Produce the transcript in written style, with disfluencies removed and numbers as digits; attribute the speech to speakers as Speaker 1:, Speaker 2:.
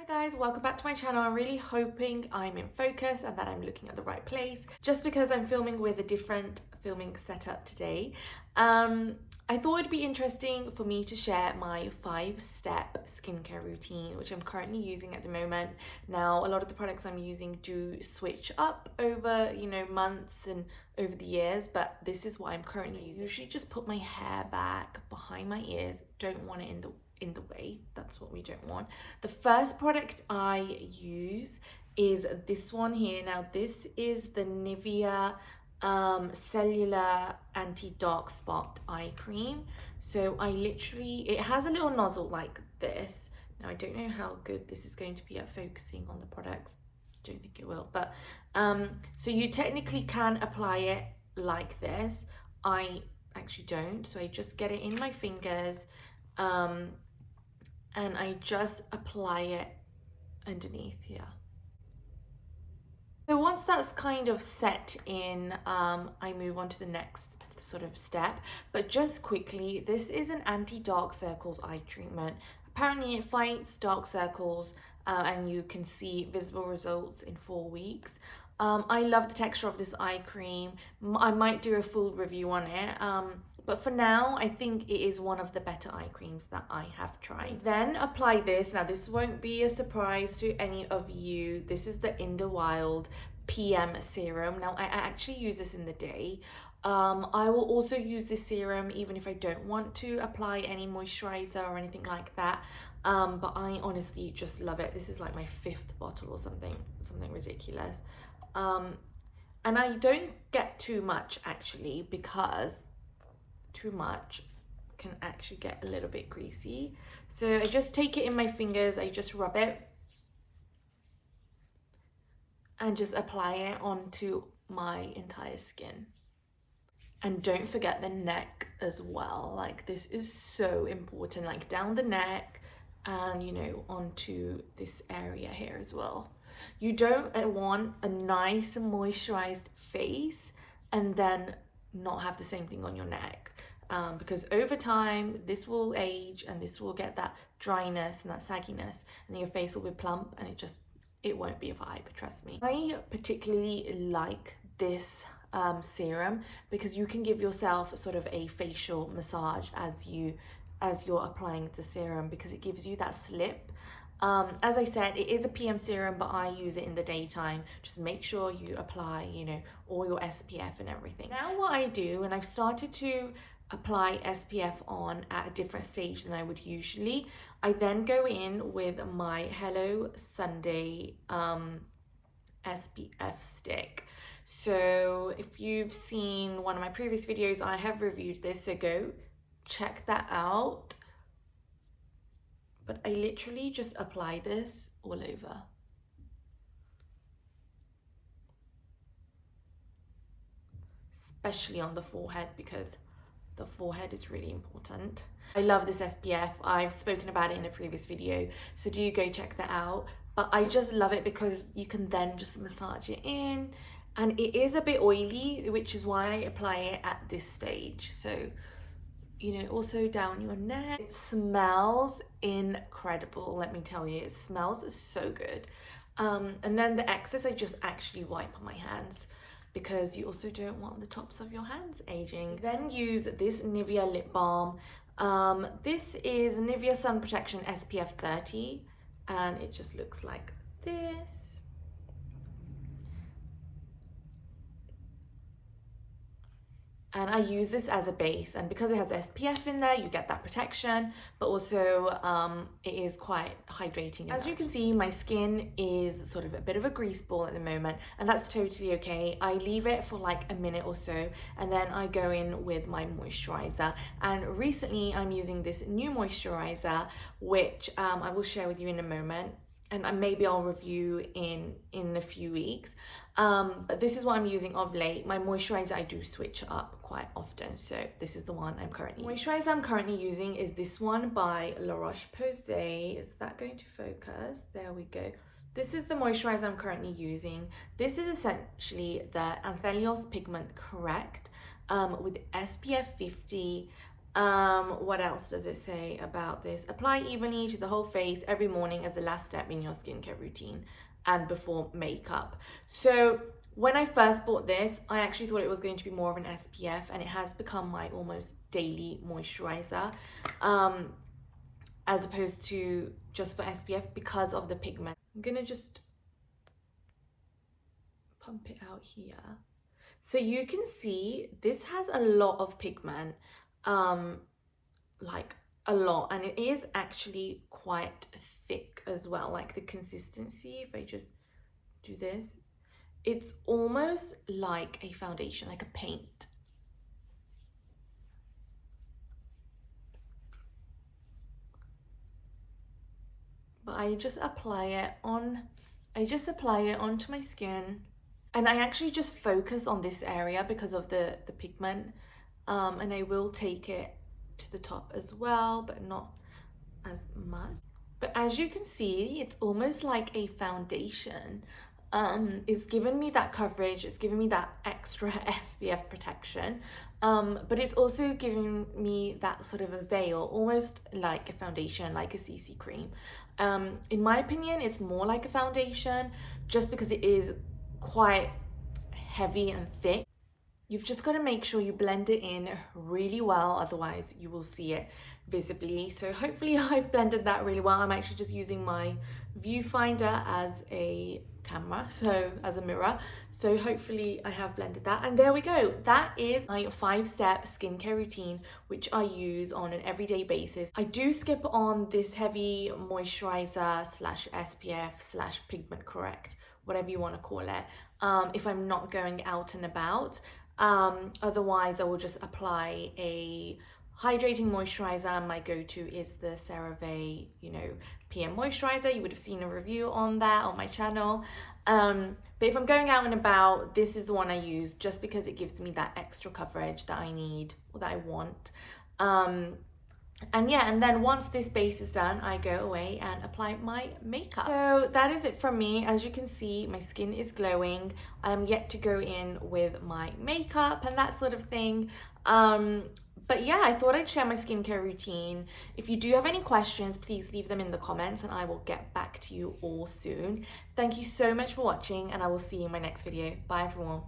Speaker 1: Guys, welcome back to my channel. I'm really hoping I'm in focus and that I'm looking at the right place, just because I'm filming with a different filming setup today. I thought it'd be interesting for me to share my 5-step skincare routine, which I'm currently using at the moment. Now, a lot of the products I'm using do switch up over, months and over the years, but this is what I'm currently using. I usually just put my hair back behind my ears, don't want it in the way. That's what we don't want. The first product I use is this one here. Now this is the NIVEA Cellular Anti-Dark Spot Eye Cream. So it has a little nozzle like this. Now I don't know how good this is going to be at focusing on the products. Don't think it will, but so you technically can apply it like this. I actually don't, so I just get it in my fingers and I just apply it underneath here. So once that's kind of set in, I move on to the next sort of step. But just quickly, this is an anti-dark circles eye treatment. Apparently it fights dark circles and you can see visible results in 4 weeks. I love the texture of this eye cream. I might do a full review on it. But for now, I think it is one of the better eye creams that I have tried. Then apply this. Now this won't be a surprise to any of you. This is the Indē PM serum. Now I actually use this in the day. I will also use this serum even if I don't want to apply any moisturizer or anything like that. But I honestly just love it. This is like my 5th bottle or something ridiculous. And I don't get too much actually, because too much can actually get a little bit greasy. So I just take it in my fingers, I just rub it and just apply it onto my entire skin. And don't forget the neck as well. Like this is so important, like down the neck and onto this area here as well. You don't want a nice moisturized face and then not have the same thing on your neck, because over time this will age and this will get that dryness and that sagginess, and then your face will be plump and it won't be a vibe, trust me. I particularly like this serum because you can give yourself sort of a facial massage as you're applying the serum, because it gives you that slip. As I said, it is a PM serum, but I use it in the daytime. Just make sure you apply, all your SPF and everything. Now what I do, and I've started to apply SPF on at a different stage than I would usually, I then go in with my Hello Sunday SPF stick. So if you've seen one of my previous videos, I have reviewed this, so go check that out. But I literally just apply this all over. Especially on the forehead, because the forehead is really important. I love this SPF. I've spoken about it in a previous video, so do go check that out. But I just love it because you can then just massage it in, and it is a bit oily, which is why I apply it at this stage. So also down your neck. It smells incredible, let me tell you. It smells so good. And then the excess I just actually wipe on my hands, because you also don't want the tops of your hands aging. Then use this NIVEA Lip Balm. This is NIVEA Sun Protection SPF 30, and it just looks like this. And I use this as a base, and because it has SPF in there, you get that protection, but also it is quite hydrating. As you can see, my skin is sort of a bit of a grease ball at the moment, and that's totally okay. I leave it for like a minute or so, and then I go in with my moisturizer. And recently I'm using this new moisturizer, which I will share with you in a moment, and maybe I'll review in a few weeks. But this is what I'm using of late. My moisturizer, I do switch up quite often, so this is the one I'm currently using. The moisturizer I'm currently using is this one by Roche-Posay. Is that going to focus? There we go. This is the moisturizer I'm currently using. This is essentially the Anthelios Pigment Correct with SPF 50. What else does it say about this? Apply evenly to the whole face every morning as the last step in your skincare routine and before makeup. So when I first bought this, I actually thought it was going to be more of an SPF, and it has become my almost daily moisturizer, as opposed to just for SPF because of the pigment. I'm gonna just pump it out here. So you can see this has a lot of pigment, like a lot, and it is actually quite thick as well. Like the consistency, if I just do this, it's almost like a foundation, like a paint. But I just apply it onto my skin, and I actually just focus on this area because of the pigment, and I will take it to the top as well, but not as much. But as you can see, it's almost like a foundation. It's given me that coverage, it's given me that extra SPF protection, but it's also giving me that sort of a veil, almost like a foundation, like a CC cream. In my opinion, it's more like a foundation just because it is quite heavy and thick. You've just got to make sure you blend it in really well, otherwise you will see it visibly. So hopefully I've blended that really well. I'm actually just using my viewfinder as a camera, so as a mirror. So hopefully I have blended that, and there we go. That is my 5-step skincare routine, which I use on an everyday basis. I do skip on this heavy moisturizer slash SPF slash pigment correct, whatever you want to call it, if I'm not going out and about. Otherwise I will just apply a hydrating moisturizer. My go-to is the CeraVe, PM moisturizer. You would have seen a review on that on my channel. But if I'm going out and about, this is the one I use just because it gives me that extra coverage that I need or that I want. And yeah, and then once this base is done, I go away and apply my makeup. So that is it from me. As you can see, my skin is glowing. I am yet to go in with my makeup and that sort of thing. But yeah, I thought I'd share my skincare routine. If you do have any questions, please leave them in the comments and I will get back to you all soon. Thank you so much for watching, and I will see you in my next video. Bye everyone.